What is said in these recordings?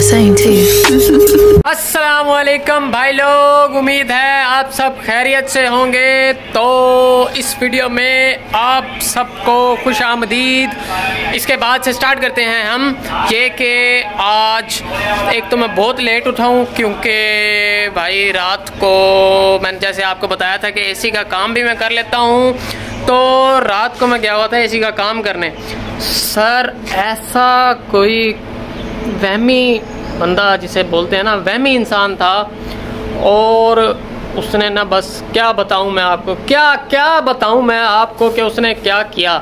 saying to you. अस्सलाम वालेकुम भाई लोग, उम्मीद है आप सब खैरियत से होंगे। तो इस वीडियो में आप सबको खुश आमदीद। इसके बाद से स्टार्ट करते हैं हम ये कि आज एक तो मैं बहुत लेट उठा हूँ, क्योंकि भाई रात को मैंने जैसे आपको बताया था कि एसी का काम भी मैं कर लेता हूँ। तो रात को मैं गया हुआ था एसी का काम करने। सर ऐसा कोई वहमी बंदा जिसे बोलते हैं ना, वहमी इंसान था। और उसने ना बस क्या बताऊं मैं आपको, क्या बताऊं मैं आपको कि उसने क्या किया।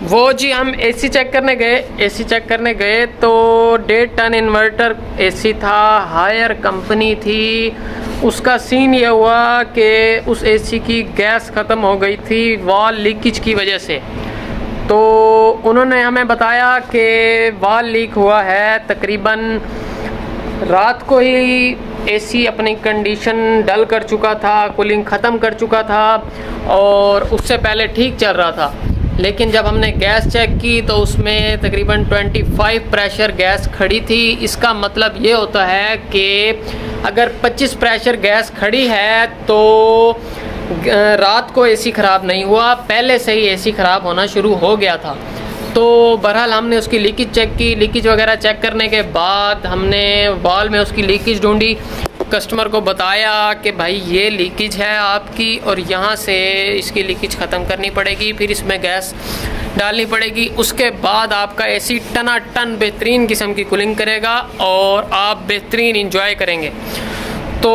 वो जी हम एसी चेक करने गए तो 1.5 टन इन्वर्टर एसी था, हायर कंपनी थी। उसका सीन ये हुआ कि उस एसी की गैस ख़त्म हो गई थी वॉल लीकेज की वजह से। तो उन्होंने हमें बताया कि वॉल लीक हुआ है, तकरीबन रात को ही एसी अपनी कंडीशन डल कर चुका था, कूलिंग ख़त्म कर चुका था और उससे पहले ठीक चल रहा था। लेकिन जब हमने गैस चेक की तो उसमें तकरीबन 25 प्रेशर गैस खड़ी थी। इसका मतलब ये होता है कि अगर 25 प्रेशर गैस खड़ी है तो रात को एसी ख़राब नहीं हुआ, पहले से ही एसी ख़राब होना शुरू हो गया था। तो बहरहाल हमने उसकी लीकेज चेक की। लीकेज वगैरह चेक करने के बाद हमने वॉल में उसकी लीकेज ढूंढी, कस्टमर को बताया कि भाई ये लीकेज है आपकी और यहाँ से इसकी लीकेज ख़त्म करनी पड़ेगी, फिर इसमें गैस डालनी पड़ेगी। उसके बाद आपका एसी टनाटन बेहतरीन किस्म की कूलिंग करेगा और आप बेहतरीन इंजॉय करेंगे। तो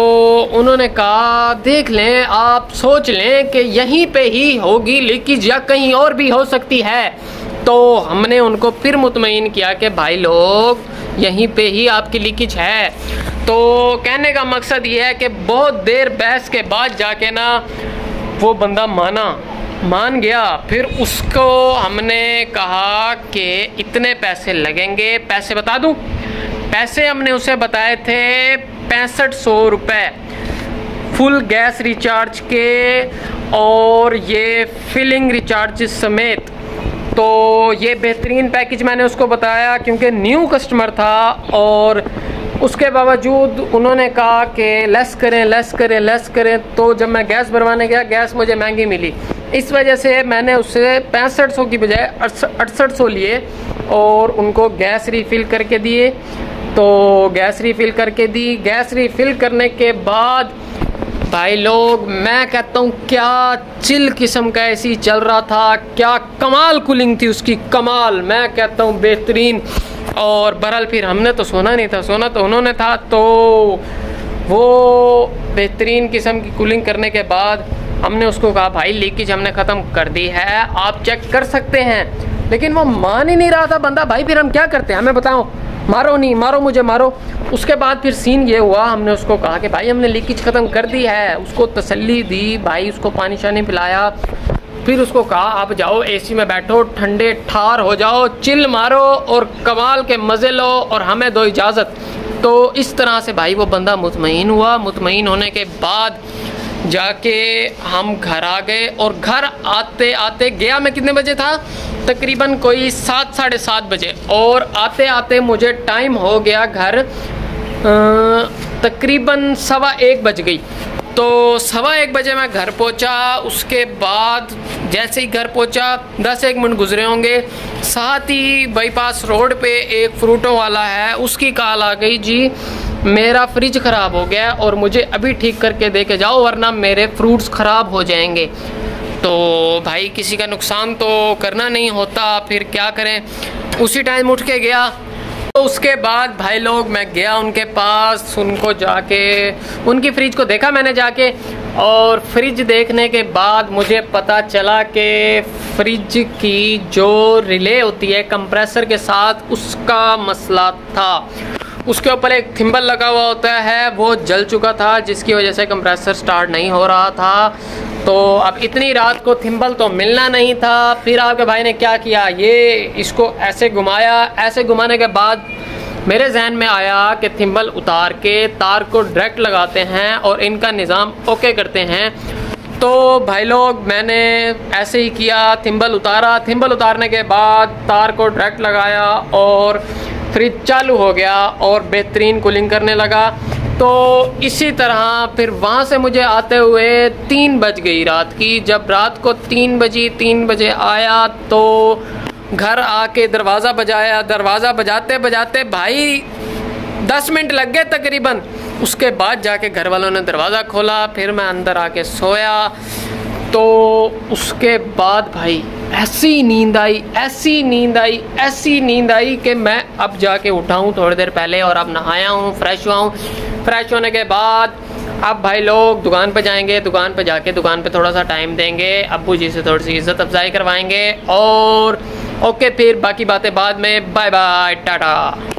उन्होंने कहा देख लें, आप सोच लें कि यहीं पे ही होगी लीकेज या कहीं और भी हो सकती है। तो हमने उनको फिर मुतमईन किया कि भाई लोग यहीं पे ही आपकी लीकेज है। तो कहने का मकसद ये है कि बहुत देर बहस के बाद जाके ना वो बंदा मान गया। फिर उसको हमने कहा कि इतने पैसे लगेंगे, पैसे बता दूं। पैसे हमने उसे बताए थे 6500 रुपये फुल गैस रिचार्ज के और ये फिलिंग रिचार्ज समेत। तो ये बेहतरीन पैकेज मैंने उसको बताया क्योंकि न्यू कस्टमर था। और उसके बावजूद उन्होंने कहा कि लेस करें। तो जब मैं गैस भरवाने गया, गैस मुझे महंगी मिली। इस वजह से मैंने उससे 6500 की बजाय 6800 लिए और उनको गैस रिफ़िल करके दिए। तो गैस रिफ़िल करके दी। गैस रिफ़िल करने के बाद भाई लोग मैं कहता हूँ क्या चिल किस्म का एसी चल रहा था, क्या कमाल कूलिंग थी उसकी, कमाल, मैं कहता हूँ बेहतरीन। और बहरहाल फिर हमने तो सोना नहीं था, सोना तो उन्होंने था। तो वो बेहतरीन किस्म की कूलिंग करने के बाद हमने उसको कहा भाई लीकेज हमने ख़त्म कर दी है, आप चेक कर सकते हैं। लेकिन वो मान ही नहीं रहा था बंदा। भाई फिर हम क्या करते हैं, हमें बताओ। मारो नहीं, मारो मुझे, मारो। उसके बाद फिर सीन ये हुआ, हमने उसको कहा कि भाई हमने लीकेज ख़त्म कर दी है, उसको तसल्ली दी, भाई उसको पानी शानी पिलाया। फिर उसको कहा आप जाओ एसी में बैठो, ठंडे ठार हो जाओ, चिल मारो और कमाल के मज़े लो और हमें दो इजाज़त। तो इस तरह से भाई वो बंदा मुतमईन हुआ। मुतमईन होने के बाद जाके हम घर आ गए और घर आते आते गया मैं कितने बजे था, तकरीबन कोई 7 साढ़े 7 बजे। और आते आते मुझे टाइम हो गया घर तकरीबन 1:15 बज गई। तो 1:15 बजे मैं घर पहुंचा। उसके बाद जैसे ही घर पहुंचा 10-1 मिनट गुजरे होंगे, साथ ही बाईपास रोड पे एक फ्रूटों वाला है, उसकी कॉल आ गई जी मेरा फ्रिज ख़राब हो गया और मुझे अभी ठीक करके दे के जाओ वरना मेरे फ्रूट्स ख़राब हो जाएंगे। तो भाई किसी का नुकसान तो करना नहीं होता, फिर क्या करें। उसी टाइम उठ के गया। तो उसके बाद भाई लोग मैं गया उनके पास, उनको जाके उनकी फ्रिज को देखा मैंने जाके। और फ्रिज देखने के बाद मुझे पता चला कि फ्रिज की जो रिले होती है कंप्रेसर के साथ, उसका मसला था। उसके ऊपर एक थिम्बल लगा हुआ होता है, वो जल चुका था जिसकी वजह से कंप्रेसर स्टार्ट नहीं हो रहा था। तो अब इतनी रात को थिम्बल तो मिलना नहीं था। फिर आपके भाई ने क्या किया, ये इसको ऐसे घुमाया। ऐसे घुमाने के बाद मेरे जहन में आया कि थिम्बल उतार के तार को डायरेक्ट लगाते हैं और इनका निज़ाम ओके करते हैं। तो भाई लोग मैंने ऐसे ही किया, थिम्बल उतारा। थिम्बल उतारने के बाद तार को डायरेक्ट लगाया और फ्रिज चालू हो गया और बेहतरीन कूलिंग करने लगा। तो इसी तरह फिर वहाँ से मुझे आते हुए 3 बज गई रात की। जब रात को 3 बजे आया तो घर आके दरवाज़ा बजाया। दरवाज़ा बजाते बजाते भाई 10 मिनट लग गए तकरीबन। उसके बाद जाके घर वालों ने दरवाज़ा खोला, फिर मैं अंदर आके सोया। तो उसके बाद भाई ऐसी नींद आई कि मैं अब जाके उठा हूँ थोड़ी देर पहले और अब नहाया हूँ, फ्रेश हुआ हूँ। फ्रेश होने के बाद अब भाई लोग दुकान पे जाएंगे, दुकान पे जाके दुकान पे थोड़ा सा टाइम देंगे, अब्बू जी से थोड़ी सी इज़्ज़त अफजाई करवाएंगे और ओके, फिर बाकी बातें बाद में। Bye bye, Tata.